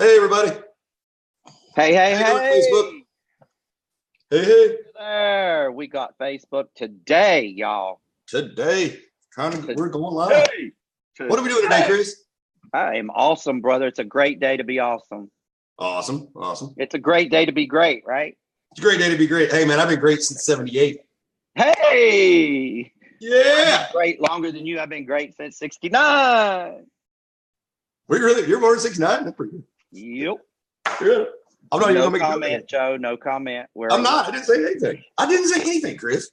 Hey, everybody. Hey, Facebook. Hey. There, we got Facebook today, y'all. Today, we're going live. What are we doing today, Chris? I am awesome, brother. It's a great day to be awesome. Awesome. It's a great day to be great, right? It's a great day to be great. Hey, man, I've been great since 78. Hey! Yeah! I've been great longer than you. I've been great since 69. You're more than 69? That's pretty good. Yep. Yeah. I'm not even No going to make comment, Joe. No comment. I'm not. I didn't say anything. Chris.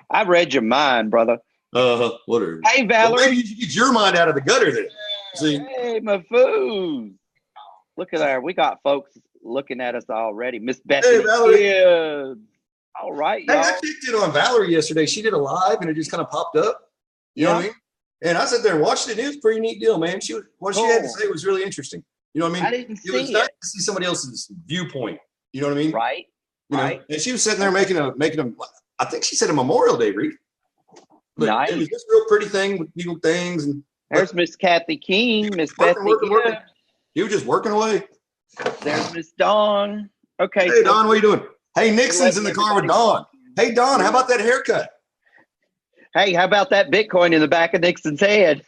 I read your mind, brother. Whatever. Hey, Valerie. Well, maybe you should get your mind out of the gutter then. See? Hey, my food. Look at there. We got folks looking at us already. Miss Bethany. Hey, Valerie. Yeah. All right, y'all. Hey, I checked in on Valerie yesterday. She did a live and it just kind of popped up. You know what I mean? And I sat there and watched it. It was a pretty neat deal, man. What she had to say was really interesting. You know what I mean? I didn't see it. Was nice to see somebody else's viewpoint. You know what I mean? Right. Right. And she was sitting there making a. I think she said a Memorial Day wreath. But nice. It was just a real pretty thing with little things. And there's Miss Kathy King, Miss Bethany. You were just working away. There's Miss Dawn. Okay. Hey, Dawn, what are you doing? Hey, Nixon's in the car with Dawn. Hey, Dawn, how about that haircut? Hey, how about that Bitcoin in the back of Nixon's head?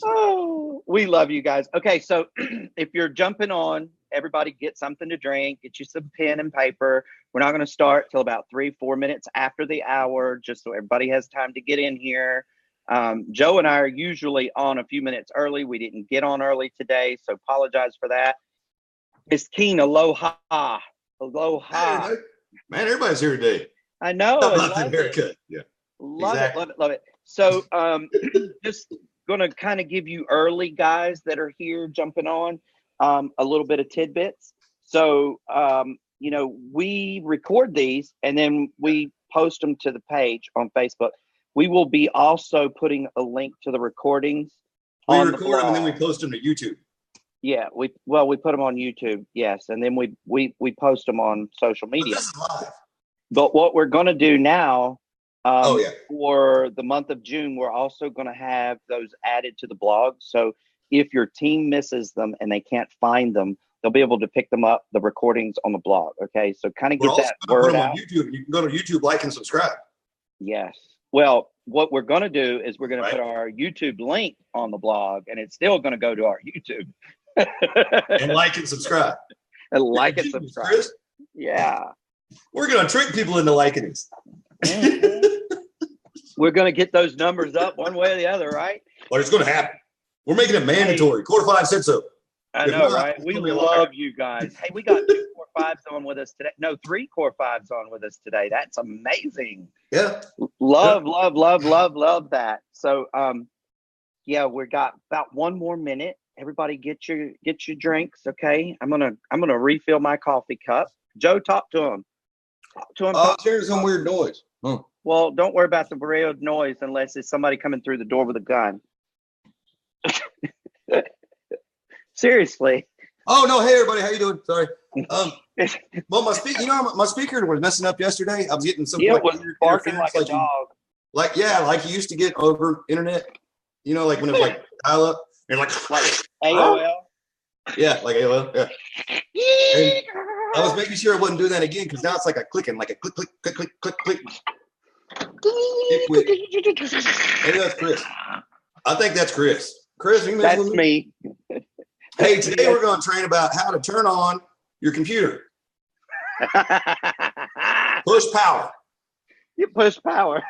Oh, we love you guys. Okay, so if you're jumping on, everybody get something to drink, get you some pen and paper. We're not going to start till about 3-4 minutes after the hour, just so everybody has time to get in here. Joe and I are usually on a few minutes early. We didn't get on early today, so apologize for that. Miss Keen, aloha. Aloha. Hey, man, everybody's here today. I know. How about that haircut? Yeah. Love it. So just going to kind of give you early guys that are here jumping on a little bit of tidbits. So, we record these and then we post them to the page on Facebook. We will be also putting a link to the recordings. We record them and then we post them to YouTube. Yeah, we put them on YouTube, yes, and then we post them on social media. But this is live. But what we're going to do now, for the month of June, we're also going to have those added to the blog. So if your team misses them and they can't find them, they'll be able to pick them up, the recordings on the blog. Okay, so kind of get that word out. On YouTube. You can go to YouTube, like and subscribe. Yes. Well, what we're going to do is we're going to put our YouTube link on the blog, and it's still going to go to our YouTube. And like and subscribe. And like and subscribe. Chris? Yeah. We're going to trick people into liking us. We're going to get those numbers up one way or the other, right? Well, it's going to happen. We're making it mandatory. Quarter 5 said so. I know, right? We love you guys. Hey, we got 2 Core 5s on with us today. No, 3 Core 5s on with us today. That's amazing. Yeah. Love that. So, we got about 1 more minute. Everybody get your drinks, okay? I'm gonna refill my coffee cup. Joe, talk to him. There's some weird noise. Huh. Well, don't worry about the weird noise unless it's somebody coming through the door with a gun. Seriously. Oh no! Hey everybody, how you doing? Sorry. Well, my speaker was messing up yesterday. I was getting some. Yeah, it was barking like a dog. Like you used to get over internet. Like when it was like dial up. And like AOL. Yeah, like AOL. Yeah. And I was making sure I wasn't doing that again because now it's like a clicking, like a click, click, click, click, click, click. Maybe that's Chris. I think that's Chris. Chris, you that's me. Hey, today we're going to train about how to turn on your computer. Push power. You push power.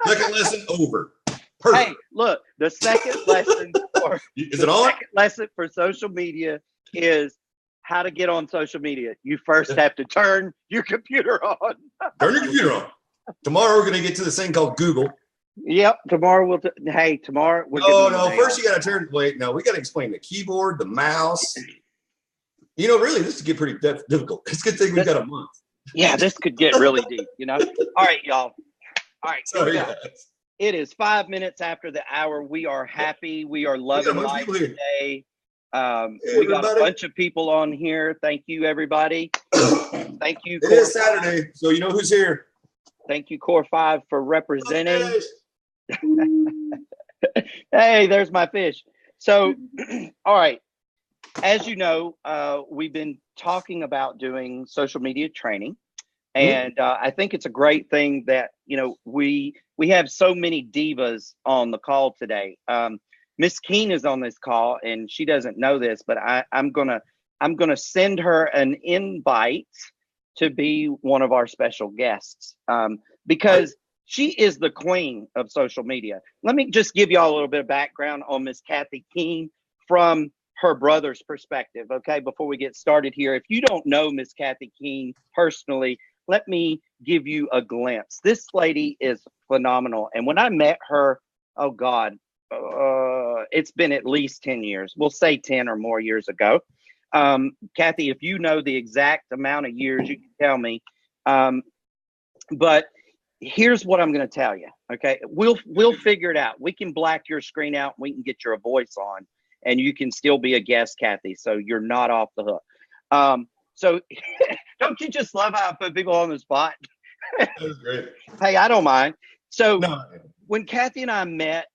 Second lesson over. Perfect. Hey, look, the second lesson for social media is how to get on social media. You first have to turn your computer on. Turn your computer on. Tomorrow we're going to get to this thing called Google. Yep. Tomorrow tomorrow. First you got to turn. Wait, no, we got to explain the keyboard, the mouse. Really, this could get pretty difficult. It's a good thing we've got a month. Yeah, this could get really deep. All right, y'all. All right. Sorry, it is 5 minutes after the hour. We are happy. We are loving life today. We got a bunch of people on here. Thank you, everybody. Thank you. It is Saturday, so you know who's here. Thank you, Core 5, for representing. Hey, there's my fish. So, all right. As you know, we've been talking about doing social media training, and I think it's a great thing that we have so many divas on the call today. Miss Keen is on this call, and she doesn't know this, but I'm gonna send her an invite to be one of our special guests because she is the queen of social media. Let me just give y'all a little bit of background on Miss Kathy Keen from her brother's perspective, okay, before we get started here. If you don't know Miss Kathy Keen personally, let me give you a glimpse. This lady is phenomenal. And when I met her, oh God, it's been at least 10 years. We'll say 10 or more years ago. Kathy, if you know the exact amount of years, you can tell me. But here's what I'm going to tell you. Okay, we'll figure it out. We can black your screen out. We can get your voice on, and you can still be a guest, Kathy. So you're not off the hook. So don't you just love how I put people on the spot? That was great. Hey, I don't mind. So No. when Kathy and I met,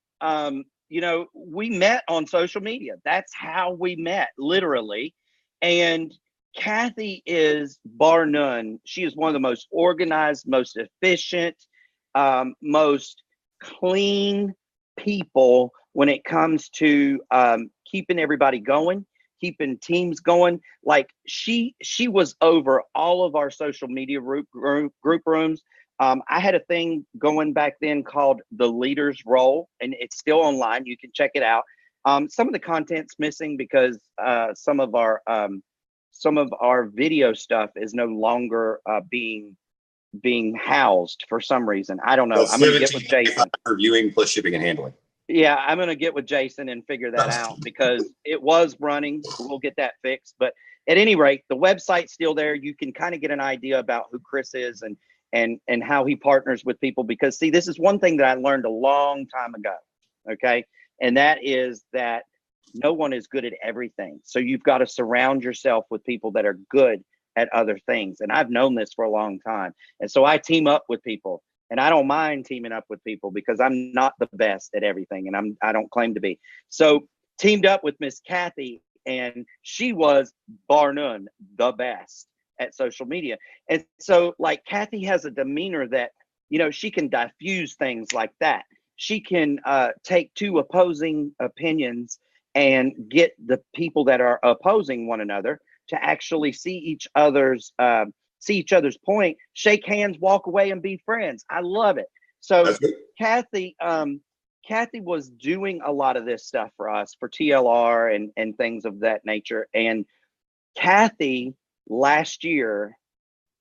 we met on social media. That's how we met, literally. And Kathy is, bar none, she is one of the most organized, most efficient, most clean people when it comes to keeping everybody going, keeping teams going. Like she was over all of our social media group rooms. I had a thing going back then called the Leader's Role, and it's still online. You can check it out. Some of the content's missing because some of our video stuff is no longer being housed for some reason. I don't know. I'm going to get with Jason. Reviewing plus shipping and handling. Yeah, I'm going to get with Jason and figure that out because it was running. We'll get that fixed. But at any rate, the website's still there. You can kind of get an idea about who Chris is and how he partners with people. Because, see, this is one thing that I learned a long time ago, okay? And that is that no one is good at everything. So you've got to surround yourself with people that are good at other things. And I've known this for a long time. And so I team up with people. And I don't mind teaming up with people because I'm not the best at everything, and I don't claim to be. So teamed up with Miss Kathy, and she was, bar none, the best at social media. And so, like, Kathy has a demeanor that, she can diffuse things like that. She can take two opposing opinions and get the people that are opposing one another to actually see each other's point, shake hands, walk away, and be friends. I love it. So Kathy was doing a lot of this stuff for us, for TLR and things of that nature. And Kathy, last year,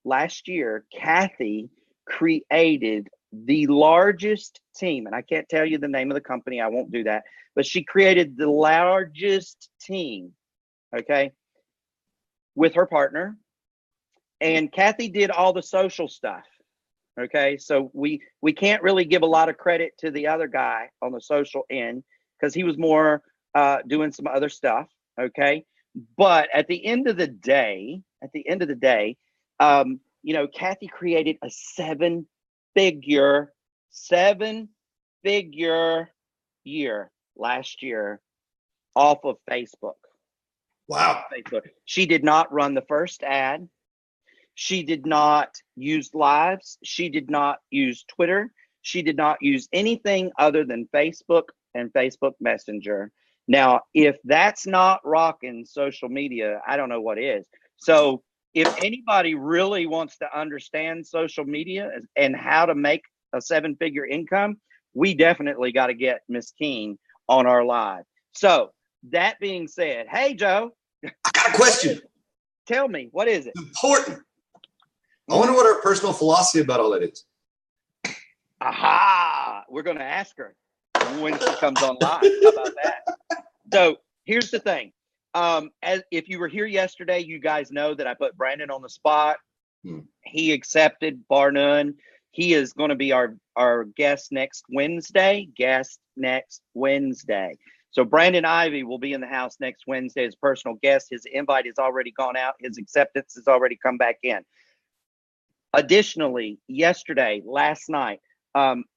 Kathy created the largest team. And I can't tell you the name of the company. I won't do that. But she created the largest team, okay, with her partner. And Kathy did all the social stuff. Okay. So we can't really give a lot of credit to the other guy on the social end because he was more doing some other stuff. Okay. But at the end of the day, Kathy created a seven-figure year last year off of Facebook. Wow. Facebook. She did not run the first ad. She did not use lives. She did not use Twitter. She did not use anything other than Facebook and Facebook Messenger. Now, if that's not rocking social media, I don't know what is. So if anybody really wants to understand social media and how to make a seven-figure income, we definitely got to get Miss Keen on our live. So that being said, hey, Joe. I got a question. Tell me, what is it? It's important. I wonder what her personal philosophy about all that is. Aha! We're going to ask her when she comes on live. How about that? So here's the thing. As if you were here yesterday, you guys know that I put Brandon on the spot. He accepted, bar none. He is going to be our guest next Wednesday. So Brandon Ivy will be in the house next Wednesday as personal guest. His invite has already gone out. His acceptance has already come back in. Additionally, last night,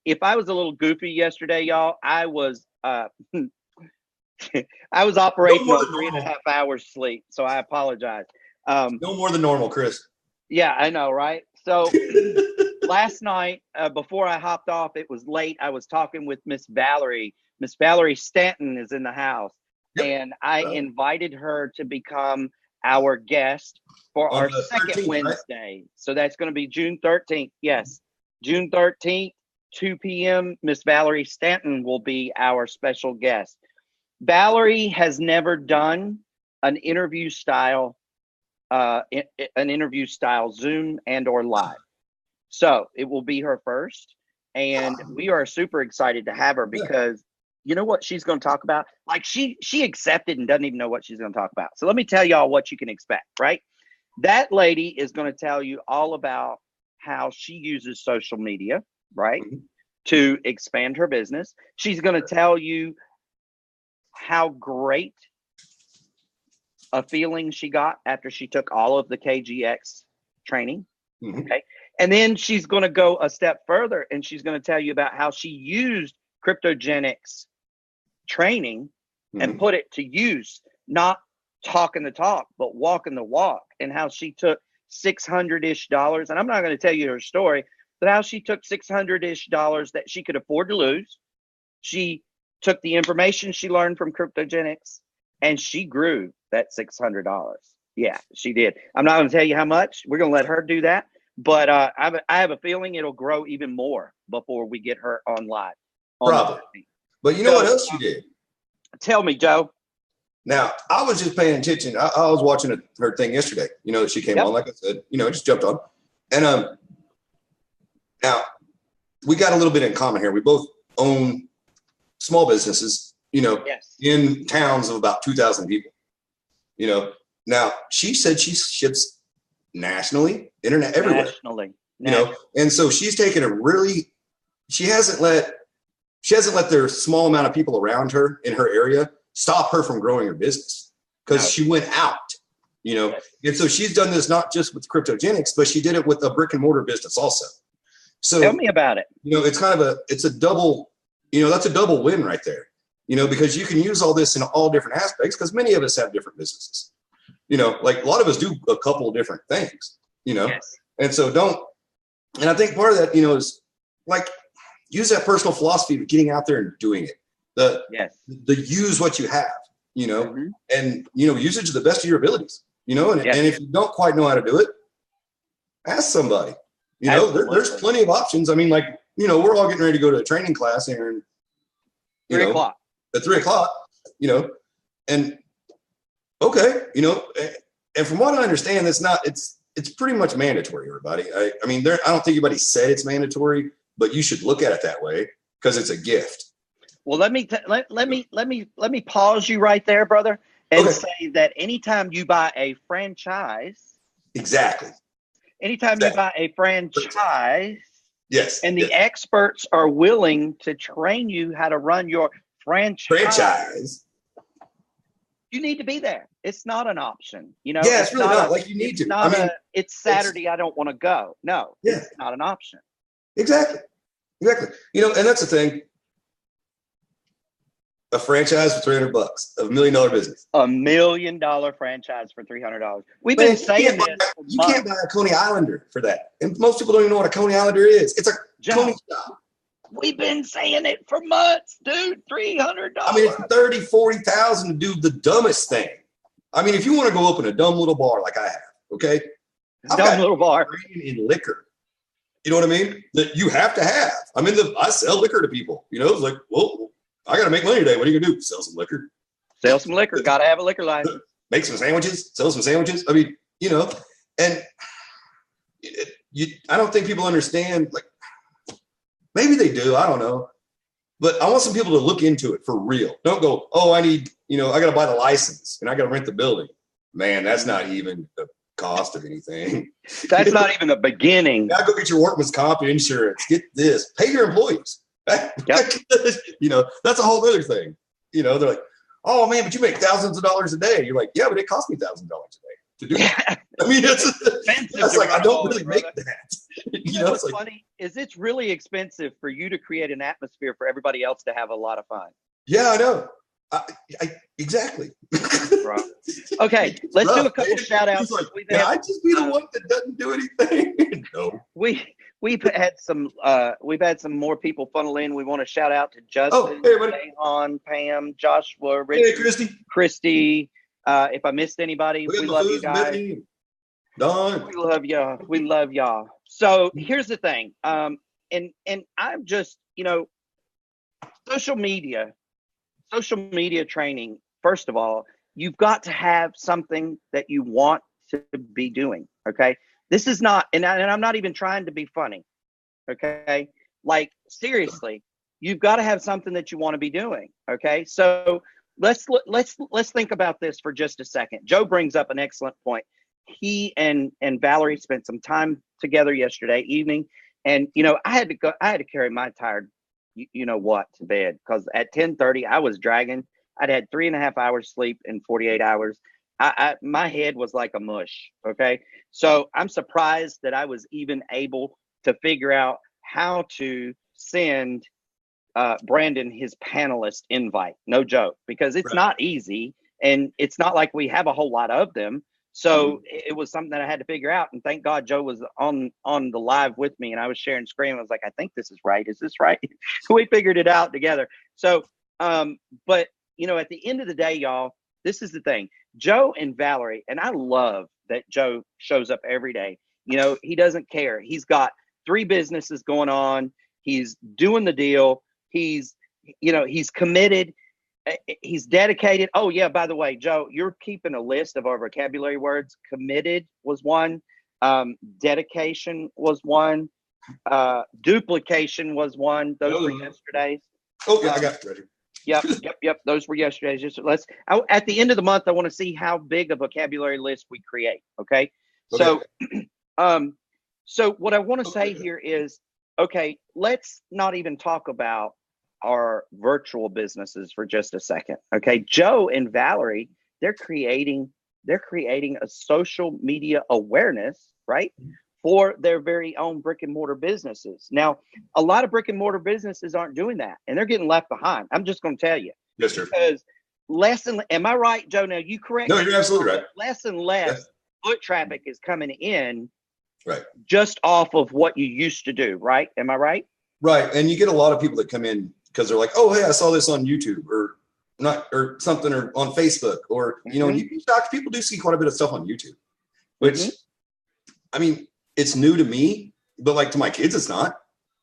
If I was a little goofy yesterday, y'all, I was I was operating on 3.5 hours sleep, so I apologize. No more than normal, Chris. Yeah, I know, right? So last night, before I hopped off, it was late. I was talking with Miss Valerie. Miss Valerie Stanton is in the house, and I invited her to become our guest for our second Wednesday. Right? So that's going to be June 13th. Yes, June 13th, 2 p.m. Miss Valerie Stanton will be our special guest. Valerie has never done an interview style Zoom and or live. So it will be her first. And we are super excited to have her because you know what she's going to talk about? Like she accepted and doesn't even know what she's going to talk about. So let me tell y'all what you can expect, right? That lady is going to tell you all about how she uses social media, right? Mm-hmm. To expand her business. She's going to tell you how great a feeling she got after she took all of the KGX training. Mm-hmm. Okay. And then she's going to go a step further and she's going to tell you about how she used cryptogenics training and put it to use, not talking the talk, but walking the walk, and how she took $600-ish. And I'm not going to tell you her story, but how she took $600-ish that she could afford to lose. She took the information she learned from cryptogenics and she grew that $600. Yeah, she did. I'm not going to tell you how much. We're going to let her do that. But I have a feeling it'll grow even more before we get her on live. Probably. But you know what else you did? Tell me, Joe. Now, I was just paying attention. I was watching her thing yesterday. You know, she came on, like I said, just jumped on. And now, we got a little bit in common here. We both own small businesses, in towns of about 2,000 people. Now she said she ships nationally, internet, everywhere. Nationally. And so she's taken she hasn't let their small amount of people around her in her area stop her from growing her business because she went out, and so she's done this not just with cryptogenics, but she did it with a brick and mortar business also. So tell me about it. It's kind of it's a double, that's a double win right there, because you can use all this in all different aspects because many of us have different businesses, like a lot of us do a couple of different things, yes. And so and I think part of that, is like, use that personal philosophy of getting out there and doing it. The use what you have, and, use it to the best of your abilities, and if you don't quite know how to do it, ask somebody, there's plenty of options. I mean, like, we're all getting ready to go to a training class here and, 3 o'clock. At 3 o'clock, and okay, and from what I understand, it's pretty much mandatory, everybody. I mean, I don't think anybody said it's mandatory, but you should look at it that way because it's a gift. Well, let me pause you right there, brother, and say that anytime you buy a franchise, anytime you buy a franchise, and the experts are willing to train you how to run your franchise, you need to be there. It's not an option, Yeah, it's really not like you need to. It's Saturday. I don't want to go. No, it's not an option. Exactly. And that's the thing. A franchise for $300, $1 million business. $1 million franchise for $300. We've been saying this. You can't buy a Coney Islander for that. And most people don't even know what a Coney Islander is. It's a Coney shop. We've been saying it for months, dude. $300. I mean, it's $30,000, $40,000 to do the dumbest thing. I mean, if you want to go open a dumb little bar like I have, okay? Dumb little bar. In liquor. You know what I mean? That you have to have. I mean, I sell liquor to people. It's like, well, I got to make money today. What are you going to do? Sell some liquor. Sell some liquor. Got to have a liquor license. Make some sandwiches. Sell some sandwiches. I mean, and I don't think people understand, like, maybe they do. I don't know. But I want some people to look into it for real. Don't go, oh, I need, I got to buy the license and I got to rent the building. Man, that's not even the cost of anything. That's not even the beginning. Now go get your workman's comp insurance. Get this. Pay your employees. Yep. That's a whole other thing. They're like, oh man, but you make thousands of dollars a day. You're like, yeah, but it cost me $1,000 a day to do that. I mean, that's like, I don't really make that. You know what's funny is it's really expensive for you to create an atmosphere for everybody else to have a lot of fun. Yeah, I know. Exactly. Right. Okay, let's do a couple shout outs. Like, I just be the one that doesn't do anything. No. We've had some more people funnel in. We want to shout out to Justin, Dahan, Pam, Joshua, Richard, Christy. If I missed anybody, we love you guys. Don. We love y'all. We love y'all. So here's the thing. And I'm just, social media training. First of all, you've got to have something that you want to be doing. Okay. This is not, and I'm not even trying to be funny. Okay. Like, seriously, you've got to have something that you want to be doing. Okay. So let's think about this for just a second. Joe brings up an excellent point. He and Valerie spent some time together yesterday evening. And, I had to carry my tired, to bed, because at 10:30 I was dragging. I'd had 3.5 hours sleep in 48 hours. My head was like a mush. Okay. So I'm surprised that I was even able to figure out how to send Brandon his panelist invite. No joke, because it's not easy, and it's not like we have a whole lot of them. So it was something that I had to figure out. And thank God Joe was on the live with me, and I was sharing screen. I was like, I think this is right. Is this right? We figured it out together. So, but at the end of the day, y'all, this is the thing. Joe and Valerie, and I love that Joe shows up every day. He doesn't care. He's got 3 businesses going on. He's doing the deal. He's committed. He's dedicated. Oh yeah, by the way, Joe, you're keeping a list of our vocabulary words. Committed was one. Dedication was one. Duplication was one. Those were yesterday's. Oh yeah, I got it ready. Yep. Those were yesterday's. Just at the end of the month, I want to see how big a vocabulary list we create. Okay. So, so what I want to say here is, okay, let's not even talk about our virtual businesses for just a second. Okay. Joe and Valerie, they're creating a social media awareness, right, for their very own brick and mortar businesses. Now, a lot of brick and mortar businesses aren't doing that, and they're getting left behind. I'm just going to tell you. Yes, sir. Because am I right, Joe? Now you correct. No, you're absolutely right. Less and less foot traffic is coming in, right, just off of what you used to do, right? Am I right? Right. And you get a lot of people that come in because they're like, oh, hey, I saw this on YouTube or something, or on Facebook, or, people do see quite a bit of stuff on YouTube, which, I mean, it's new to me, but like to my kids, it's not.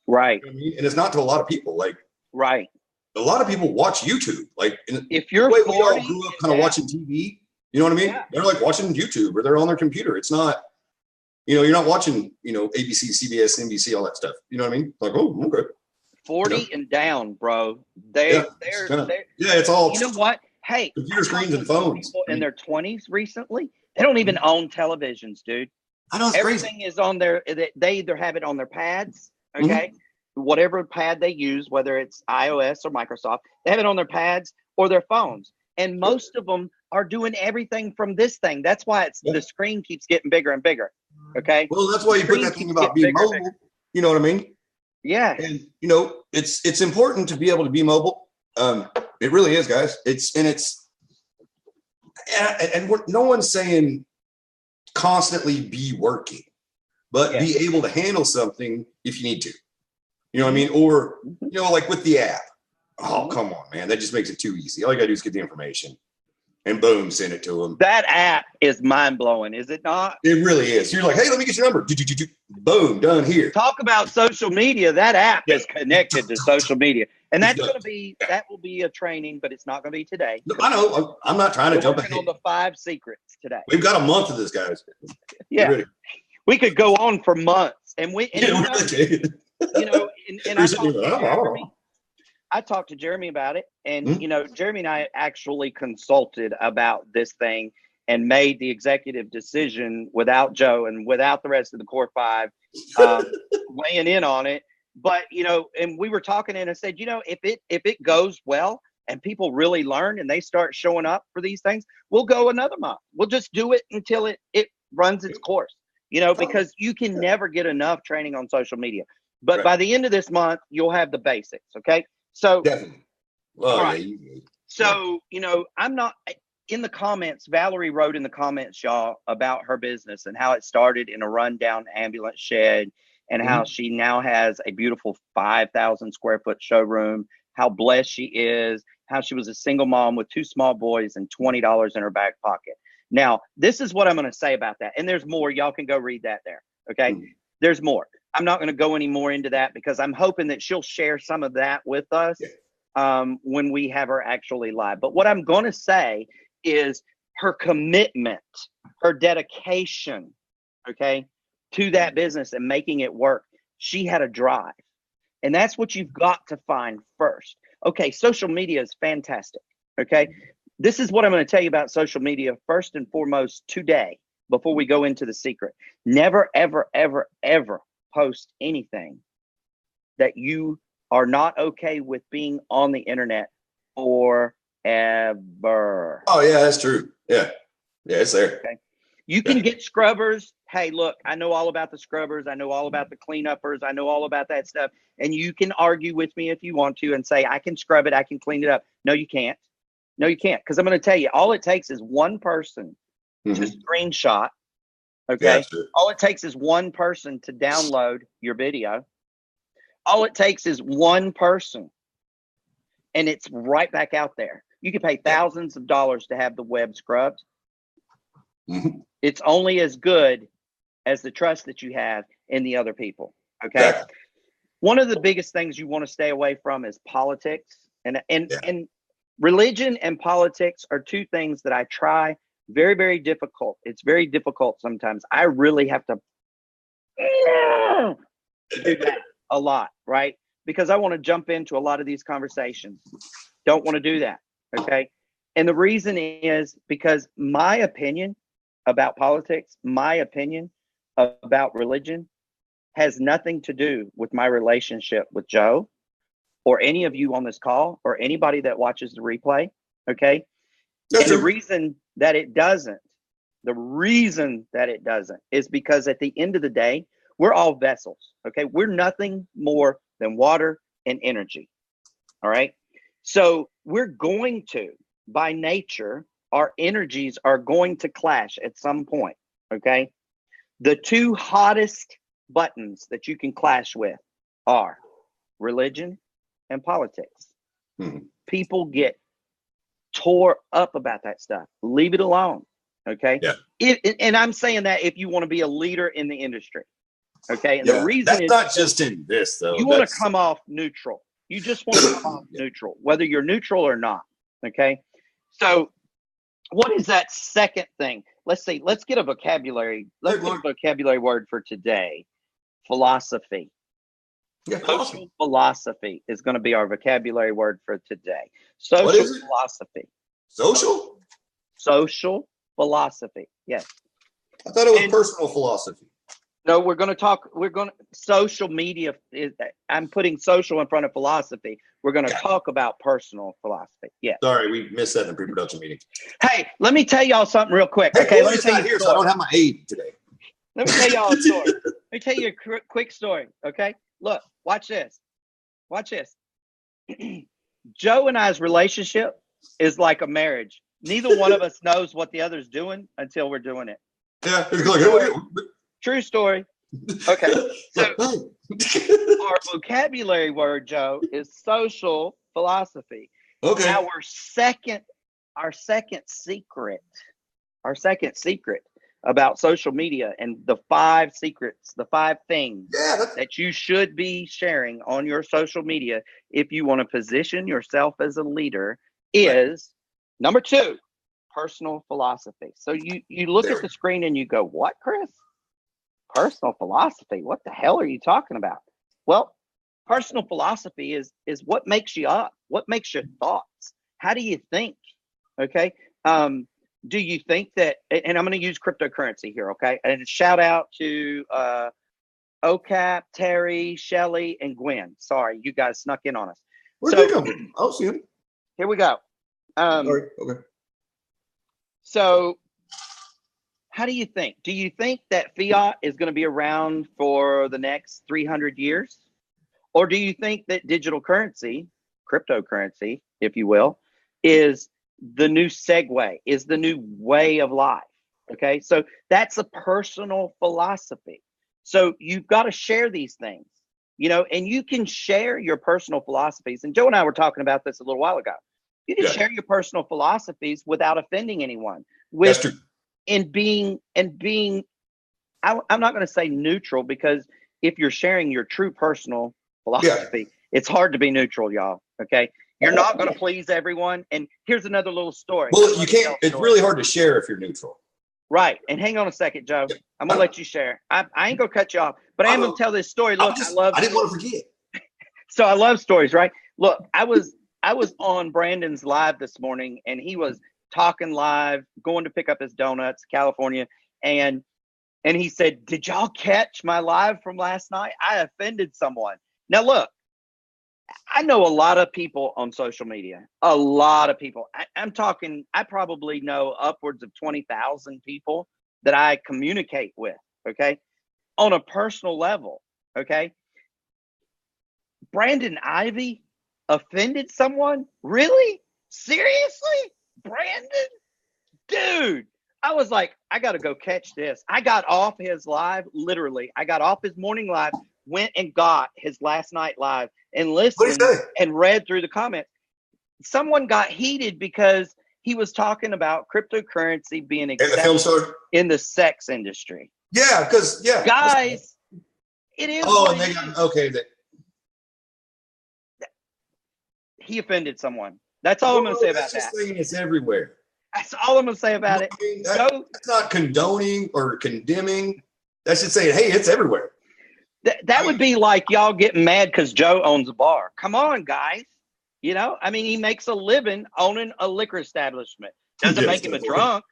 Right. And it's not to a lot of people. Like, right. A lot of people watch YouTube. Like, if you're 40, we all grew up kind of watching TV, you know what I mean? Yeah. They're like watching YouTube, or they're on their computer. It's not, you're not watching, ABC, CBS, NBC, all that stuff. You know what I mean? Like, oh, okay. 40 and down, bro. They're it's all. You know what? Hey, computer screens and phones. People in their 20s recently, they don't even own televisions, dude. I know, it's everything crazy. Is on their. They either have it on their pads, okay, whatever pad they use, whether it's iOS or Microsoft, they have it on their pads or their phones, and most of them are doing everything from this thing. That's why the screen keeps getting bigger and bigger. Okay. Well, that's why you put that thing about being mobile. You know what I mean? Yeah. And it's important to be able to be mobile. It really is, guys. No one's saying constantly be working, but be able to handle something if you need to. You know what I mean? Or, like with the app. Oh, come on, man. That just makes it too easy. All you gotta do is get the information and boom, send it to them. That app is mind blowing, is it not? It really is. You're like, hey, let me get your number. Boom, done here. Talk about social media. That app is connected to social media. And that will be a training, but it's not going to be today. No, I know. I'm not trying to jump ahead. On the 5 secrets today. We've got a month of this, guys. Yeah. We could go on for months. And I talked to Jeremy about it, and Jeremy and I actually consulted about this thing and made the executive decision without Joe and without the rest of the core 5 weighing in on it. But and we were talking, and I said, if it goes well and people really learn and they start showing up for these things, we'll go another month. We'll just do it until it runs its course, because you can never get enough training on social media. But by the end of this month, you'll have the basics. Okay. So definitely. Well, right. So, I'm not in the comments. Valerie wrote in the comments, y'all, about her business and how it started in a rundown ambulance shed and how she now has a beautiful 5,000 square foot showroom, how blessed she is, how she was a single mom with 2 small boys and $20 in her back pocket. Now, this is what I'm going to say about that. And there's more. Y'all can go read that there. Okay. There's more. I'm not going to go any more into that because I'm hoping that she'll share some of that with us when we have her actually live. But what I'm going to say is her commitment, her dedication, okay, to that business and making it work. She had a drive. And that's what you've got to find first. Okay, social media is fantastic. Okay, this is what I'm going to tell you about social media first and foremost today before we go into the secret. Never, ever, ever, ever post anything that you are not okay with being on the internet forever. Oh, yeah, that's true. Yeah, it's there. Okay. You can get scrubbers. Hey, look, I know all about the scrubbers. I know all about the cleanuppers. I know all about that stuff. And you can argue with me if you want to and say, I can scrub it. I can clean it up. No, you can't. No, you can't. Because I'm going to tell you, all it takes is one person to screenshot. Okay. Yeah, all it takes is one person to download your video. All it takes is one person. And it's right back out there. You can pay thousands of dollars to have the web scrubbed. It's only as good as the trust that you have in the other people. Okay. One of the biggest things you want to stay away from is politics. And religion and politics are two things that I try very, very difficult. It's very difficult sometimes. I really have to do that a lot, right? Because I want to jump into a lot of these conversations. Don't want to do that. Okay. And the reason is because my opinion about politics, my opinion about religion has nothing to do with my relationship with Joe or any of you on this call or anybody that watches the replay. Okay. And the reason that it doesn't is because at the end of the day, we're all vessels. Okay. We're nothing more than water and energy. All right. So we're going to, by nature, our energies are going to clash at some point. Okay. The two hottest buttons that you can clash with are religion and politics. People get tore up about that stuff. Leave it alone. Okay. Yeah. And I'm saying that if you want to be a leader in the industry. Okay. And the reason that's not just in this, though. You want to come off neutral. You just want to come off neutral, whether you're neutral or not. Okay. So what is that second thing? Let's see. Let's get a vocabulary. Let's get a vocabulary word for today. Philosophy. Yeah, social philosophy is going to be our vocabulary word for today. Social philosophy. Social philosophy. Yes. I thought it was personal philosophy. No, social media I'm putting social in front of philosophy. We're going to talk about personal philosophy. Yeah. Sorry, we missed that in the pre-production meeting. Hey, let me tell y'all something real quick. Okay, let me tell you here, so I don't have my aid today. Let me tell y'all a story. Let me tell you a quick story. Okay, look, watch this. Watch this. Joe and I's relationship is like a marriage. Neither one of us knows what the other's doing until we're doing it. Yeah. True story. Okay. So our vocabulary word, Joe, is social philosophy. Okay. Now our second secret about social media and the 5 secrets, the 5 things that you should be sharing on your social media if you want to position yourself as a leader is number 2, personal philosophy. So you look at the screen and you go, what, Chris? Personal philosophy? What the hell are you talking about? Well, personal philosophy is what makes you up, what makes your thoughts. How do you think? Okay. Do you think that, and I'm going to use cryptocurrency here, okay? And shout out to OCAP, Terry, Shelly, and Gwen. Sorry, you guys snuck in on us. Where'd they come from? I'll see them. Here we go. Okay. So how do you think? Do you think that fiat is going to be around for the next 300 years? Or do you think that digital currency, cryptocurrency, if you will, is the new segue, is the new way of life? Okay, so that's a personal philosophy. So you've got to share these things, and you can share your personal philosophies. And Joe and I were talking about this a little while ago. You can share your personal philosophies without offending anyone. That's true. I'm not going to say neutral, because if you're sharing your true personal philosophy, it's hard to be neutral, y'all. Okay. You're not going to please everyone. And here's another little story. Well, you can't, it's really hard to share if you're neutral. Right. And hang on a second, Joe. I'm going to let you share. I ain't going to cut you off, but I am going to tell this story. Look, I didn't want to forget. So I love stories, right? Look, I was on Brandon's live this morning, and he was talking live, going to pick up his donuts, California. And he said, did y'all catch my live from last night? I offended someone. Now, look, I know a lot of people on social media, a lot of people. I'm talking, I probably know upwards of 20,000 people that I communicate with, okay, on a personal level, okay? Brandon Ivy offended someone? Really? Seriously? Brandon? Dude, I was like, I got to go catch this. I got off his live, literally. I got off his morning live, went and got his last night live and listened and read through the comments. Someone got heated because he was talking about cryptocurrency being accepted in the sex industry. Yeah, because, guys, it is. Oh, and they got, okay. He offended someone. That's all I'm going to say about that. Saying it's everywhere. That's all I'm going to say about it. That's not condoning or condemning. That's just saying, hey, it's everywhere. That would be like y'all getting mad because Joe owns a bar. Come on, guys. He makes a living owning a liquor establishment. Doesn't make him a drunk.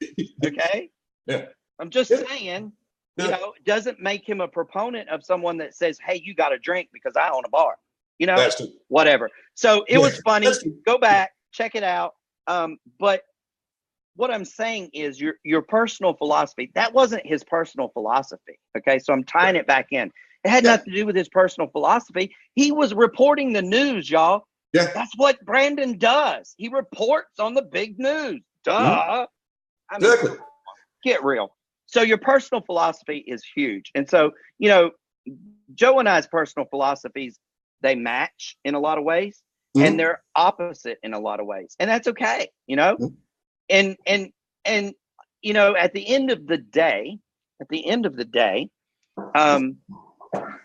Okay. Yeah. I'm just saying, it doesn't make him a proponent of someone that says, hey, you got to drink because I own a bar. Whatever. So it was funny. Go back, check it out. But what I'm saying is your personal philosophy, that wasn't his personal philosophy. Okay. So I'm tying it back in. It had nothing to do with his personal philosophy. He was reporting the news, y'all. Yeah. That's what Brandon does. He reports on the big news. Duh. Exactly. Get real. So your personal philosophy is huge. And so, Joe and I's personal philosophies, they match in a lot of ways, and they're opposite in a lot of ways. And that's okay, And at the end of the day,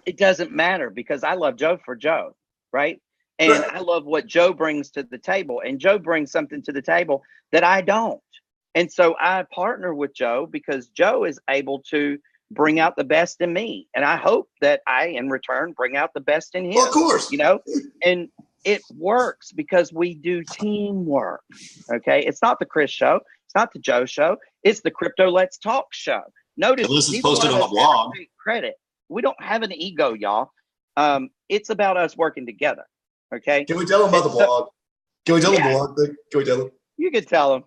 it doesn't matter, because I love Joe for Joe, right? And I love what Joe brings to the table, and Joe brings something to the table that I don't. And so I partner with Joe because Joe is able to bring out the best in me. And I hope that I, in return, bring out the best in him. Well, of course. And it works because we do teamwork. Okay. It's not the Chris show. It's not the Joe show. It's the Crypto Let's Talk show. Notice this is posted on the blog. Credit. We don't have an ego, y'all. It's about us working together. Okay. Can we tell them about the blog? Can we tell them the blog thing? Can we tell them? You can tell them.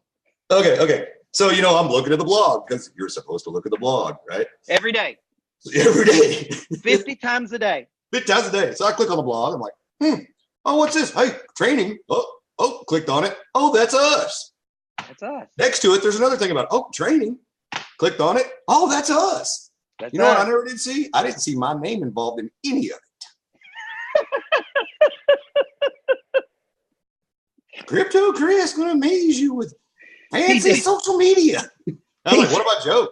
Okay. So, I'm looking at the blog because you're supposed to look at the blog, right? Every day. 50 times a day. 50 times a day. So I click on the blog. I'm like, oh, what's this? Hey, training. Oh, clicked on it. Oh, that's us. That's us. Next to it, there's another thing about, training. Clicked on it. Oh, that's us. That's what I never did see? I didn't see my name involved in any of it. Crypto Chris going to amaze you with fancy social media. I was like, what about Joe?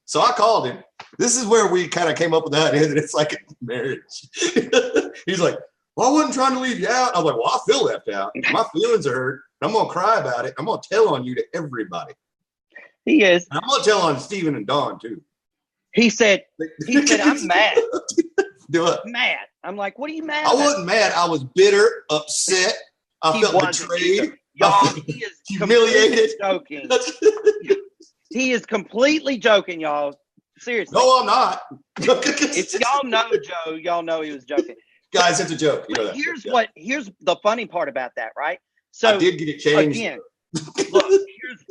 So I called him. This is where we kind of came up with that idea that it's like a marriage. He's like, well, I wasn't trying to leave you out. I was like, well, I feel left out. My feelings are hurt. I'm going to cry about it. I'm going to tell on you to everybody. He is. And I'm going to tell on Steven and Dawn, too. He said, I'm mad. Do it. Mad. I'm like, what are you mad I wasn't mad. I was bitter, upset. I felt betrayed. Y'all, he is humiliated. Joking. He is completely joking, y'all. Seriously. No, I'm not. If y'all know Joe, y'all know he was joking. Guys, it's a joke. You know that. Here's the funny part about that, right? So I did get it changed. Again, look,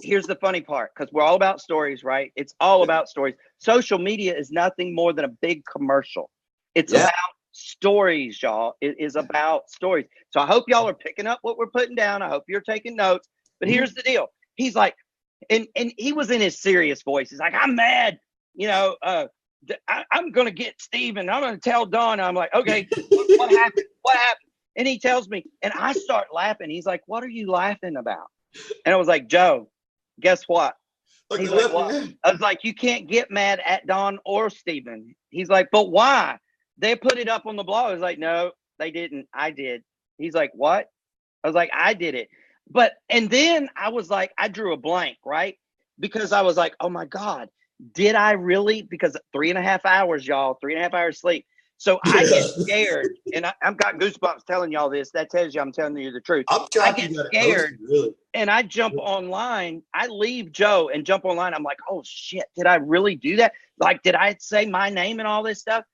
here's the funny part, because we're all about stories, right? It's all about stories. Social media is nothing more than a big commercial. It's about stories, y'all. It is about stories. So I hope y'all are picking up what we're putting down. I hope you're taking notes. But here's the deal. He's like, and he was in his serious voice. He's like, I'm mad. I'm going to get Steven. I'm going to tell Dawn. I'm like, okay, what happened? What happened? And he tells me, and I start laughing. He's like, what are you laughing about? And I was like, Joe, guess what? He's like, what? I was like, you can't get mad at Dawn or Steven. He's like, but why? They put it up on the blog. I was like, no, they didn't. I did. He's like, what? I was like, I did it. And then I was like, I drew a blank, right? Because I was like, oh my God, did I really? Because 3.5 hours, y'all, 3.5 hours sleep. So I get scared, and I've got goosebumps telling y'all this. That tells you I'm telling you the truth. I get scared, really. And I jump online. I leave Joe and jump online. I'm like, oh shit, did I really do that? Like, did I say my name and all this stuff?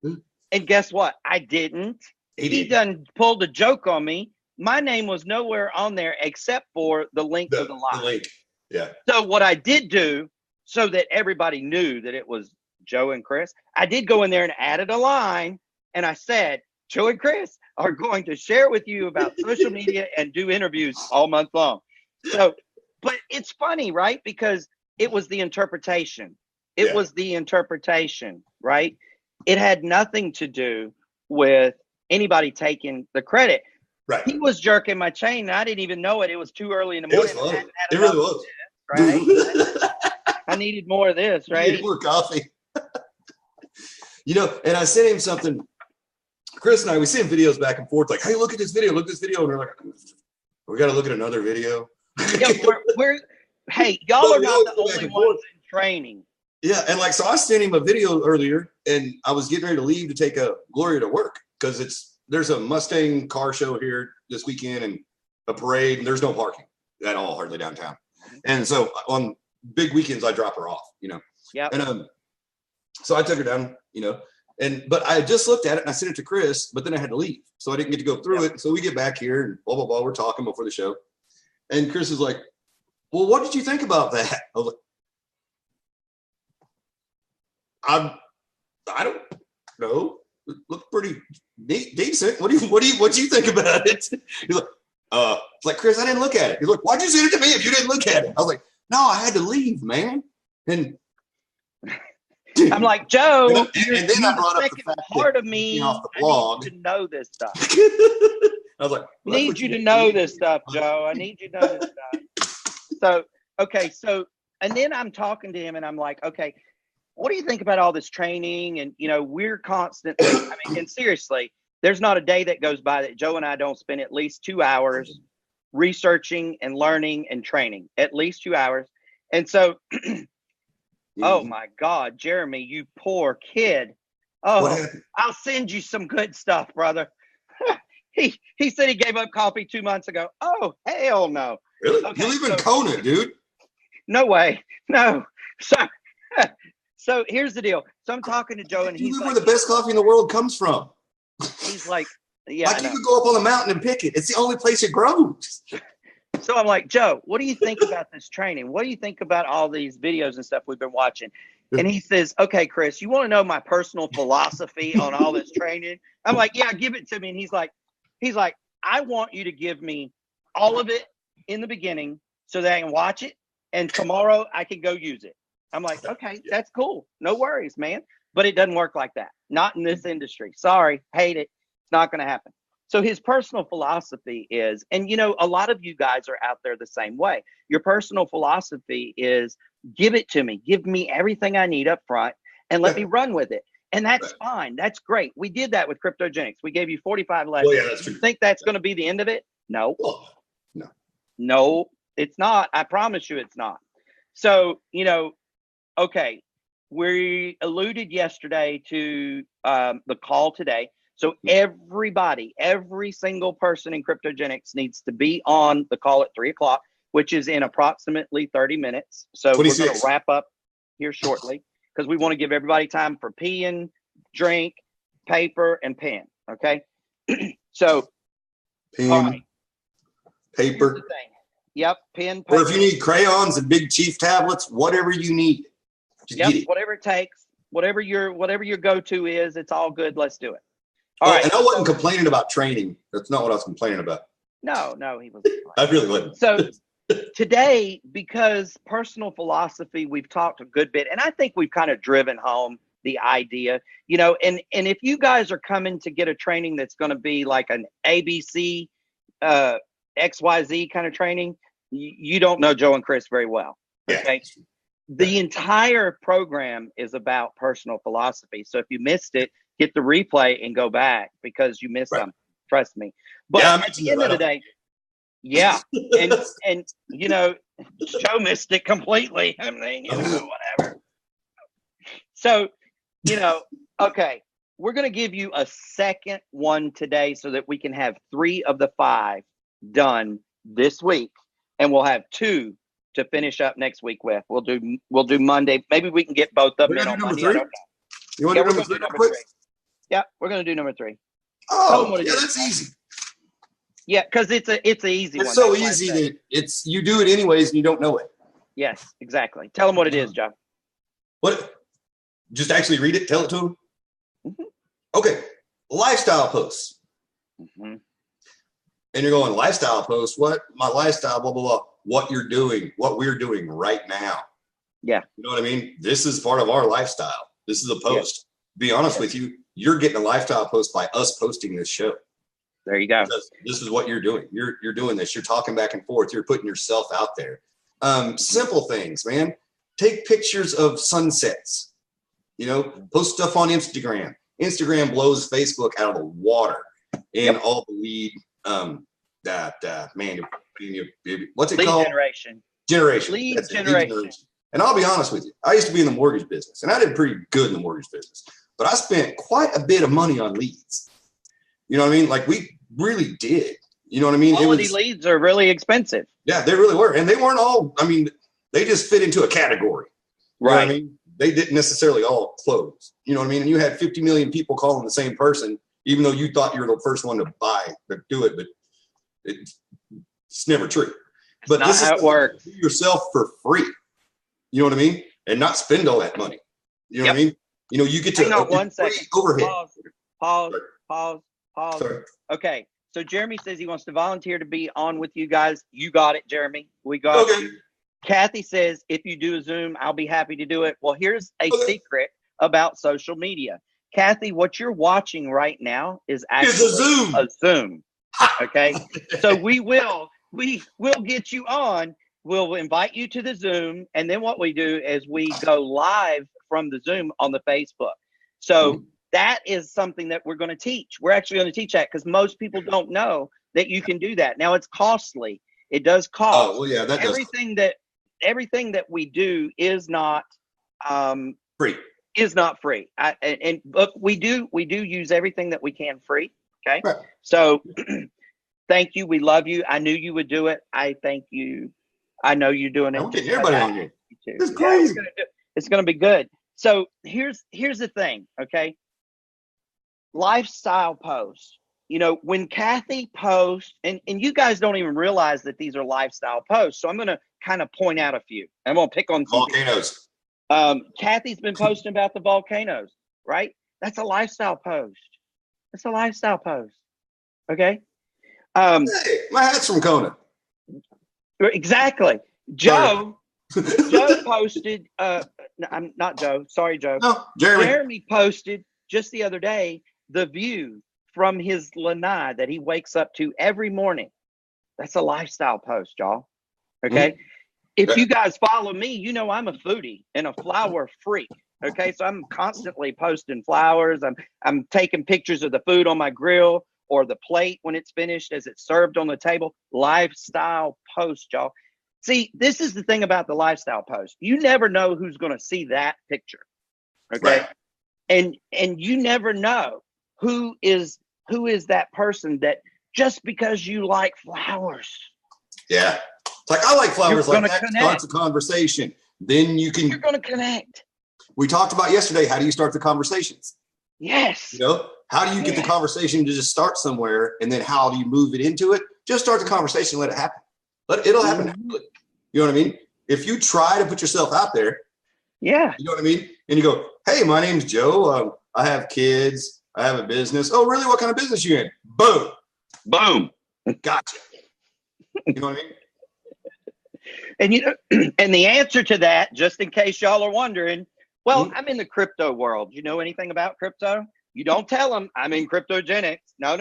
And guess what? I didn't. He done pulled a joke on me. My name was nowhere on there except for the link to the live. The link. Yeah. So what I did do, so that everybody knew that it was Joe and Chris, I did go in there and added a line, and I said, Joe and Chris are going to share with you about social media and do interviews all month long. So, but it's funny, right? Because it was the interpretation. It was the interpretation, right? It had nothing to do with anybody taking the credit. Right. He was jerking my chain, and I didn't even know it. It was too early in the morning. It really was. Right? I needed more of this, right? Needed more coffee. And I sent him something. Chris and I, we send videos back and forth, like, hey, look at this video, look at this video. And we're like, we got to look at another video. Hey, y'all are not the only ones in training. Yeah. And so I sent him a video earlier, and I was getting ready to leave to take Gloria to work, because there's a Mustang car show here this weekend and a parade, and there's no parking at all, hardly downtown. And so on big weekends, I drop her off, Yeah. And so I took her down, but I just looked at it and I sent it to Chris, but then I had to leave, so I didn't get to go through it. So we get back here and blah blah blah. We're talking before the show, and Chris is like, "Well, what did you think about that?" I was like, I don't know. It looked pretty decent. What do you think about it? He's like, Chris, I didn't look at it. He's like, why'd you send it to me if you didn't look at it? I was like, no, I had to leave, man. And I'm like, Joe, and then I brought up the fact part of me off the blog. I need you to know this stuff. I was like, I need you to know this stuff, Joe. I need you to know this stuff. So, and then I'm talking to him, and I'm like, okay, what do you think about all this training? And, we're constantly, and seriously, there's not a day that goes by that Joe and I don't spend at least 2 hours researching and learning and training, at least 2 hours. And so, oh my God, Jeremy, you poor kid. Oh, I'll send you some good stuff, brother. He said he gave up coffee 2 months ago. Oh, hell no. Really? Okay, you live in Kona, dude. No way. No. So here's the deal. So I'm talking to Joe, and he's like, where the best coffee in the world comes from. He's like, yeah. You could go up on the mountain and pick it. It's the only place it grows. So I'm like, Joe, what do you think about this training? What do you think about all these videos and stuff we've been watching? And he says, okay, Chris, you want to know my personal philosophy on all this training? I'm like, yeah, give it to me. And he's like, I want you to give me all of it in the beginning so that I can watch it, and tomorrow I can go use it. I'm like, okay, that's cool. No worries, man. But it doesn't work like that. Not in this industry. Sorry, hate it. It's not going to happen. So his personal philosophy is, and a lot of you guys are out there the same way. Your personal philosophy is, give it to me. Give me everything I need up front and let me run with it. And that's fine. That's great. We did that with Cryptogenics. We gave you 45 lessons. Well, yeah, that's true. You think that's going to be the end of it? No. Oh, no. No, it's not. I promise you it's not. So, okay, we alluded yesterday to the call today. So everybody, every single person in Cryptogenics needs to be on the call at 3:00, which is in approximately 30 minutes. So 26. We're going to wrap up here shortly, because we want to give everybody time for peeing, drink, paper, and pen. Okay. So, Pen, all right. paper. Here's the thing. Yep, pen, paper. Or if you need crayons and big chief tablets, whatever you need, just get it. Whatever it takes, whatever your go-to is, it's all good. Let's do it. All right. And I wasn't complaining about training. That's not what I was complaining about. No, he wasn't. I really wasn't. So today, because personal philosophy, we've talked a good bit, and I think we've kind of driven home the idea, and if you guys are coming to get a training that's going to be like an ABC, XYZ kind of training, you don't know Joe and Chris very well. Okay. Yeah. The entire program is about personal philosophy. So if you missed it, get the replay and go back because you missed them. Trust me. But at the end of the day, and Joe missed it completely. I mean, whatever. So, okay, we're going to give you a second one today so that we can have 3 of the 5 done this week, and we'll have 2 to finish up next week with. We'll do Monday. Maybe we can get both of them in on Monday. I don't know. You want to do number 3? Yeah, we're going to do number 3. Oh, yeah, that's easy. Yeah, because it's an easy one. It's so easy that you do it anyways and you don't know it. Yes, exactly. Tell them what it is, John. What? Just actually read it. Tell it to them. Mm-hmm. Okay, lifestyle posts. Mm-hmm. And you're going, lifestyle posts? What? My lifestyle, blah, blah, blah. What you're doing, what we're doing right now. Yeah. You know what I mean? This is part of our lifestyle. This is a post. Yeah. Be honest with you, you're getting a lifestyle post by us posting this show. There you go. Because this is what you're doing. You're doing this. You're talking back and forth. You're putting yourself out there. Simple things, man. Take pictures of sunsets. Post stuff on Instagram. Instagram blows Facebook out of the water. And all the lead, what's it called? Generation. Lead generation. And I'll be honest with you. I used to be in the mortgage business, and I did pretty good in the mortgage business. But I spent quite a bit of money on leads. You know what I mean? Like we really did. You know what I mean? Quality leads are really expensive. Yeah, they really were. And they weren't all, they just fit into a category. You know what I mean? They didn't necessarily all close. You know what I mean? And you had 50 million people calling the same person, even though you thought you were the first one to do it, but it's never true. But this is how it works. Do yourself for free. You know what I mean? And not spend all that money. You know what I mean? You get to hang on 1 second. Overhead. Pause. Sorry. Okay. So Jeremy says he wants to volunteer to be on with you guys. You got it, Jeremy. We got it. Kathy says, if you do a Zoom, I'll be happy to do it. Well, here's a secret about social media. Kathy, what you're watching right now is actually a Zoom. Okay. So we will get you on. We'll invite you to the Zoom. And then what we do is we go live from the Zoom on the Facebook. So that is something that we're going to teach. We're actually going to teach that because most people don't know that you can do that. Now it's costly. It does cost. Oh, well, yeah, that everything that we do is not free. Is not free. But we do use everything that we can free. Okay. Right. So thank you. We love you. I knew you would do it. I thank you. I know you're doing it. I'm getting everybody on here. It's crazy. It's going to be good. So here's the thing. Okay. Lifestyle posts. When Kathy posts, and you guys don't even realize that these are lifestyle posts. So I'm going to kind of point out a few. I'm going to pick on volcanoes. Kathy's been posting about the volcanoes, right? That's a lifestyle post. It's a lifestyle post. Okay. Hey, my hat's from Kona. Exactly. Joe posted, I'm not Joe. Sorry, Joe. No, Jeremy. Jeremy posted just the other day the view from his lanai that he wakes up to every morning. That's a lifestyle post, y'all. Okay. Mm-hmm. If you guys follow me, I'm a foodie and a flower freak. Okay. So I'm constantly posting flowers. I'm taking pictures of the food on my grill or the plate when it's finished as it's served on the table. Lifestyle post, y'all. See, this is the thing about the lifestyle post. You never know who's going to see that picture. Okay. Right. And you never know who is that person that just because you like flowers. Yeah. It's like, I like flowers, like that starts a conversation. Then you're going to connect. We talked about yesterday, how do you start the conversations? Yes. How do you get the conversation to just start somewhere, and then how do you move it into it? Just start the conversation, let it happen. It'll happen naturally. You know what I mean? If you try to put yourself out there, you know what I mean? And you go, hey, my name's Joe. I have kids. I have a business. Oh, really? What kind of business you in? Boom. Boom. Gotcha. You know what I mean? And and the answer to that, just in case y'all are wondering, well, I'm in the crypto world. You know anything about crypto? You don't tell them I'm in cryptogenics. No.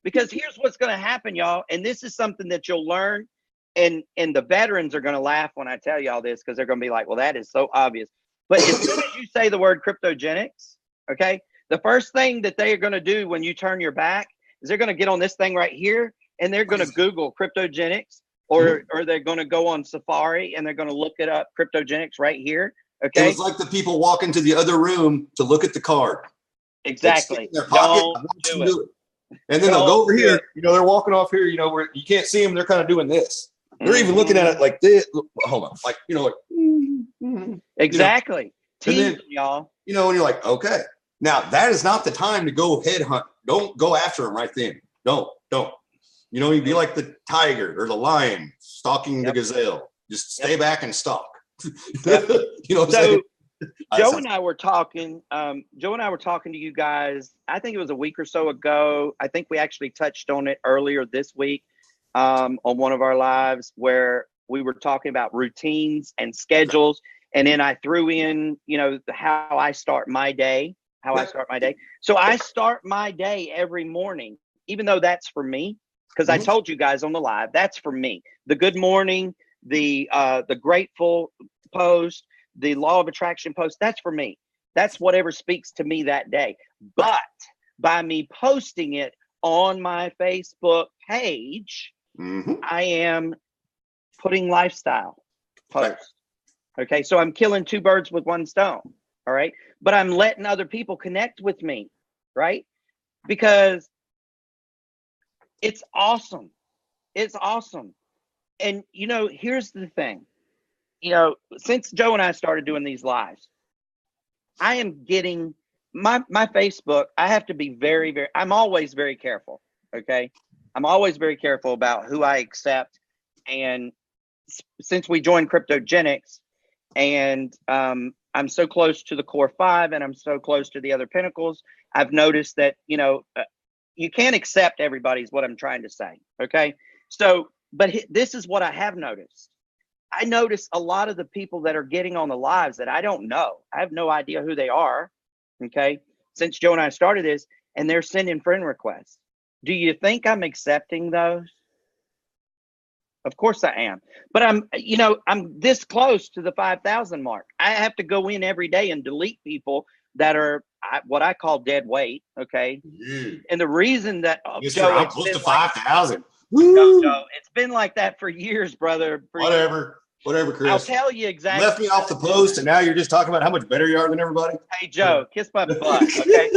Because here's what's going to happen, y'all. And this is something that you'll learn. And the veterans are going to laugh when I tell y'all this, because they're going to be like, well, that is so obvious. But as soon as you say the word cryptogenics, okay, the first thing that they are going to do when you turn your back is they're going to get on this thing right here, and they're going to Google cryptogenics, or they're going to go on Safari and they're going to look it up, cryptogenics right here. Okay. It was like the people walk into the other room to look at the card. Exactly. Their pocket, do it. And then they'll go over here. You know, they're walking off here. You know, where you can't see them. They're kind of doing this. They're even looking at it like this. Hold on, like exactly. You know, Teasing, y'all. You know, and you're like, okay, now that is not the time to go headhunt. Don't go after them right then. Don't. You know, you'd be like the tiger or the lion stalking the gazelle. Just stay back and stalk. You know what I'm saying? Joe and I were talking. Joe and I were talking to you guys. I think it was a week or so ago. I think we actually touched on it earlier this week on one of our lives, where we were talking about routines and schedules. And then I threw in, you know, how I start my day. So I start my day every morning, even though that's for me, because I told you guys on the live, that's for me. The good morning, the grateful post, the law of attraction post, that's for me. That's whatever speaks to me that day. But by me posting it on my Facebook page, I am putting lifestyle posts. Okay, so I'm killing two birds with one stone. All right, but I'm letting other people connect with me, right? Because it's awesome. It's awesome. And, you know, here's the thing. You know, since Joe and I started doing these lives, I am getting my Facebook. I have to be very, I'm always very careful. Okay. I'm always very careful about who I accept. And since we joined Cryptogenics, and I'm so close to the core 5 and I'm so close to the other pinnacles, I've noticed that, you know, you can't accept everybody's what I'm trying to say. Okay. So, but this is what I have noticed. I notice a lot of the people that are getting on the lives that I don't know. I have no idea who they are. Okay. Since Joe and I started this, and they're sending friend requests. Do you think I'm accepting those? Of course I am. But I'm this close to the 5,000 mark. I have to go in every day and delete people that are what I call dead weight. Okay. And the reason that Joe, I'm close to 5,000. No, it's been like that for years, brother. Whatever, Chris. I'll tell you exactly. You left me off the post, and now you're just talking about how much better you are than everybody. Hey, Joe, kiss my butt. Okay.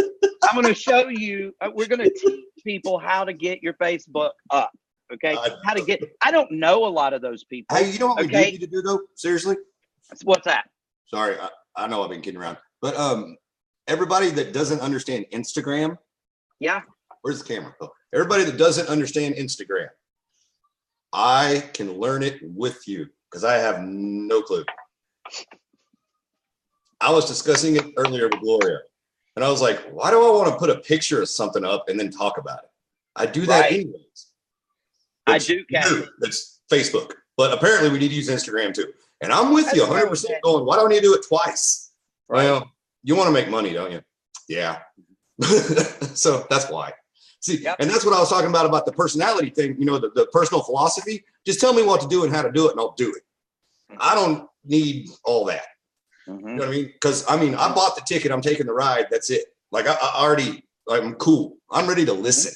I'm going to show you. We're going to teach people how to get your Facebook up. Okay. I don't know a lot of those people. Hey, you know what we need to do though? Seriously? What's that? Sorry. I know I've been kidding around, but everybody that doesn't understand Instagram. Yeah. Where's the camera? Oh, everybody that doesn't understand Instagram, I can learn it with you because I have no clue. I was discussing it earlier with Gloria, and I was like, why do I want to put a picture of something up and then talk about it? I do that anyways. I do, Captain. That's Facebook. But apparently we need to use Instagram too. And I'm with you 100% going, why don't you do it twice? Right. Well, you want to make money, don't you? Yeah. So that's why. See, and that's what I was talking about the personality thing, you know, the personal philosophy. Just tell me what to do and how to do it, and I'll do it. I don't need all that. You know what I mean? Because, I bought the ticket. I'm taking the ride. That's it. Like, I'm cool. I'm ready to listen.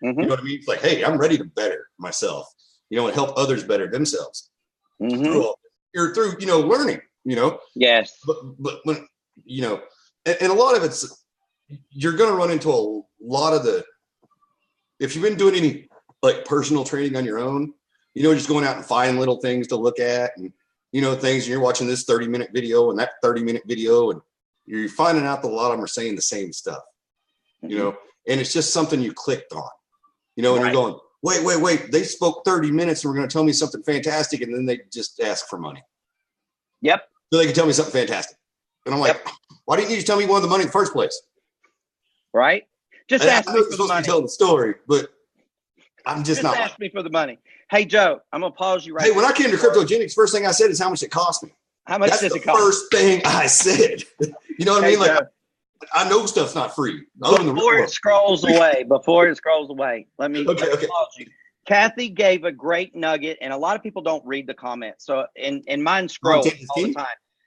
You know what I mean? It's like, hey, I'm ready to better myself, you know, and help others better themselves through learning, you know? Yes. But when, you know, and a lot of it's, you're going to run into a lot of if you've been doing any like personal training on your own, you know, just going out and finding little things to look at and, you know, things, and you're watching this 30-minute video and that 30-minute video, and you're finding out that a lot of them are saying the same stuff. you know, and it's just something you clicked on, you know, and Right. you're going, wait, they spoke 30 minutes and were going to tell me something fantastic. And then they just ask for money. Yep. So they can tell me something fantastic. And I'm like, Yep. why didn't you just tell me you wanted the money in the first place? Right. Just And ask I me know for you're the supposed to money. be telling the story, but I'm just not. Ask me for the money. Hey, Joe, I'm going to pause you right Hey, there. when I came to Cryptogenics, first thing I said is how much it cost me. How much That's does the it cost? first thing I said. You know what I mean? Like, I know stuff's not free. Before it scrolls away, let me okay. pause you. Kathy gave a great nugget, and a lot of people don't read the comments. So, and mine scrolls all the time.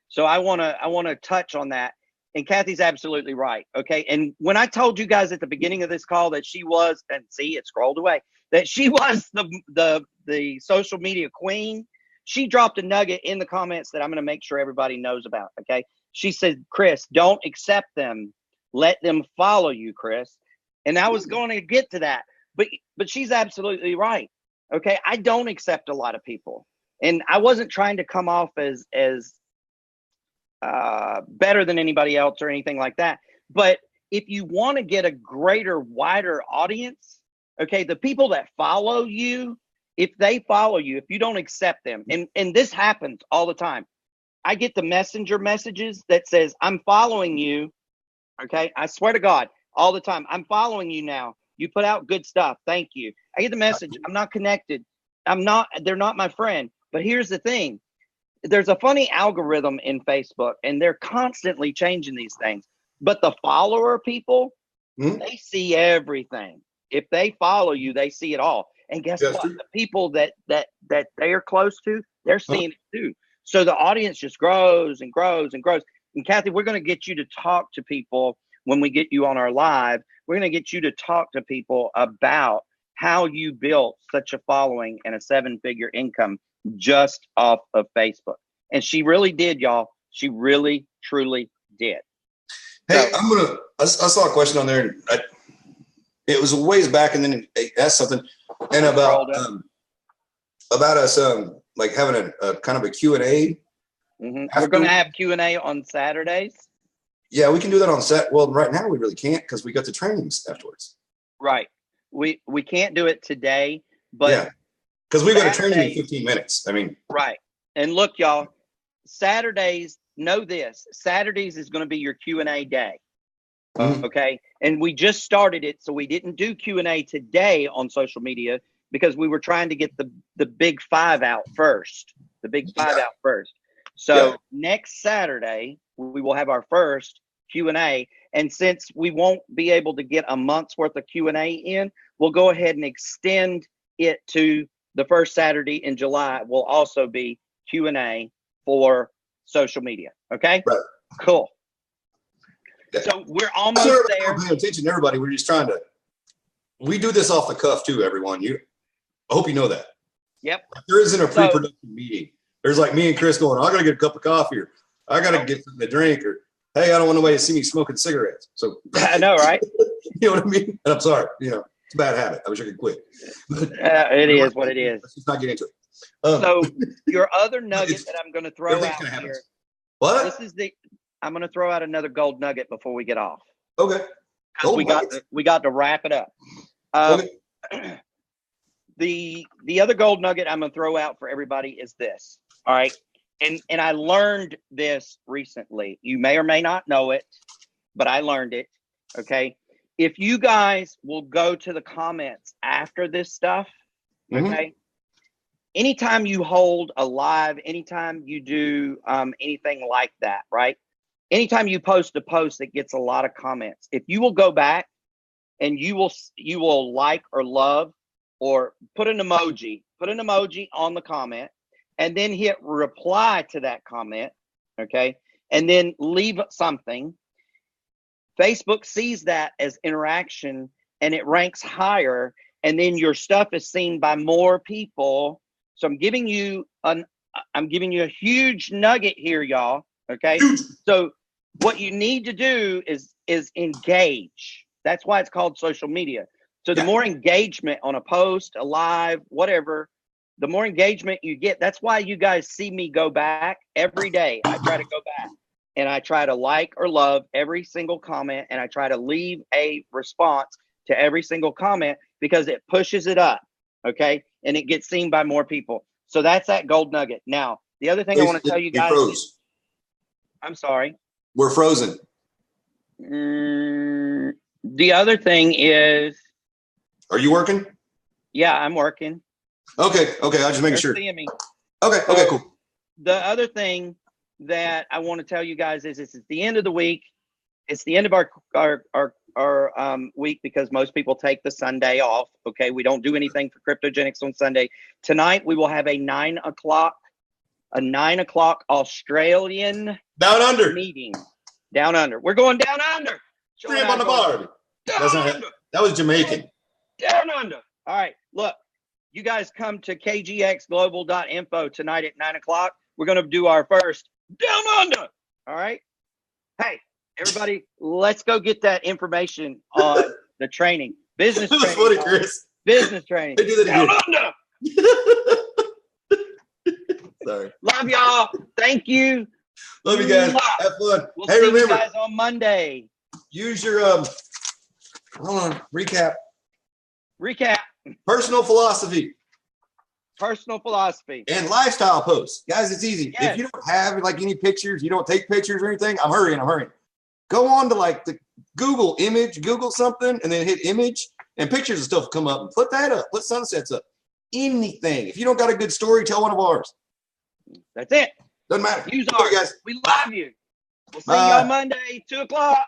So I want to touch on that. And Kathy's absolutely right. Okay. And when I told you guys at the beginning of this call that she was, and see, it scrolled away, that she was the social media queen, she dropped a nugget in the comments that I'm going to make sure everybody knows about. Okay. She said, Chris, don't accept them. Let them follow you, Chris. And I was going to get to that, but she's absolutely right. Okay. I don't accept a lot of people, and I wasn't trying to come off as better than anybody else or anything like that. But if you want to get a greater, wider audience, okay, the people that follow you, if they follow you, if you don't accept them, and this happens all the time. I get the messenger messages that says, I'm following you. Okay. I swear to God, all the time. I'm following you now. You put out good stuff. Thank you. I get the message. I'm not connected. They're not my friend. But here's the thing. There's a funny algorithm in Facebook, and they're constantly changing these things. But the follower people, they see everything. If they follow you, they see it all. And guess what? The people that they are close to, they're seeing it too. So the audience just grows and grows and grows. And Kathy, we're going to get you to talk to people when we get you on our live. We're going to get you to talk to people about how you built such a following and a 7-figure income just off of Facebook. And she really did, y'all. She really, truly did. Hey, I saw a question on there. It was a ways back, and then it asked something, and about us like having a kind of a Q&A. Mm-hmm. We're going to have Q&A on Saturdays. Yeah, we can do that on set. Well, right now we really can't because we got the trainings afterwards. Right. We can't do it today, but yeah, because we got a training in 15 minutes. I mean, right. And look, y'all, Saturdays, know this. Saturdays is going to be your Q&A day. Okay. And we just started it. So we didn't do Q&A today on social media because we were trying to get the big 5 out first. The big 5 out first. So next Saturday, we will have our first Q&A. And since we won't be able to get a month's worth of Q&A in, we'll go ahead and extend it to the first Saturday in July. Will also be Q&A for social media. Okay. Right. Cool. So we're almost there. Paying attention to everybody. We're just trying to. We do this off the cuff too, everyone. I hope you know that. Yep. There isn't a pre-production meeting. There's like me and Chris going, I got to get a cup of coffee, or I got to get something to drink, or hey, I don't want nobody to see me smoking cigarettes. So I know, right? You know what I mean? And I'm sorry. You know, it's a bad habit. I wish I could quit. It is what it is. Let's just not get into it. So your other nugget that I'm going to throw out here. What? I'm going to throw out another gold nugget before we get off. Okay. We got to wrap it up. Okay. The other gold nugget I'm going to throw out for everybody is this. All right. And I learned this recently. You may or may not know it, but I learned it. Okay. If you guys will go to the comments after this stuff, okay. Anytime you hold a live, anytime you do anything like that, right? Anytime you post a post that gets a lot of comments, if you will go back and you will like or love or put an emoji on the comment, and then hit reply to that comment, okay? And then leave something. Facebook sees that as interaction and it ranks higher, and then your stuff is seen by more people. So I'm giving you a huge nugget here, y'all. Okay. So what you need to do is engage. That's why it's called social media. So the more engagement on a post, a live, whatever, the more engagement you get. That's why you guys see me go back every day. I try to go back. and I try to like or love every single comment, and I try to leave a response to every single comment because it pushes it up, okay? And it gets seen by more people. So that's that gold nugget. Now, the other thing I want to tell you guys. Froze. I'm sorry. We're frozen. The other thing is. Are you working? Yeah, I'm working. Okay. I'll just make sure. Seeing me. Okay, cool. The other thing that I want to tell you guys is it's the end of the week. It's the end of our week because most people take the Sunday off. Okay, we don't do anything for Cryptogenics on Sunday. Tonight we will have a 9 o'clock Australian down under meeting. Down under. We're going down under. Shrimp on the bar. That was Jamaican. Down under. All right, look. You guys come to kgxglobal.info tonight at 9 o'clock. We're going to do our first Down Under. All right. Hey, everybody, let's go get that information on the training. Business training. That was funny, Chris. Business training. They do that Down Under. Sorry. Love y'all. Thank you. Love you guys. Have fun. We'll hey, see remember, you guys on Monday. Use your hold on. Recap. Personal philosophy and lifestyle posts, guys. It's easy. Yes. If you don't have like any pictures, you don't take pictures or anything. I'm hurrying. Go on to like the Google something, and then hit image, and pictures and stuff will come up. And put that up. Put sunsets up. Anything. If you don't got a good story, tell one of ours. That's it. Doesn't matter. Use ours. Guys. We love you. We'll see you on Monday, 2 o'clock.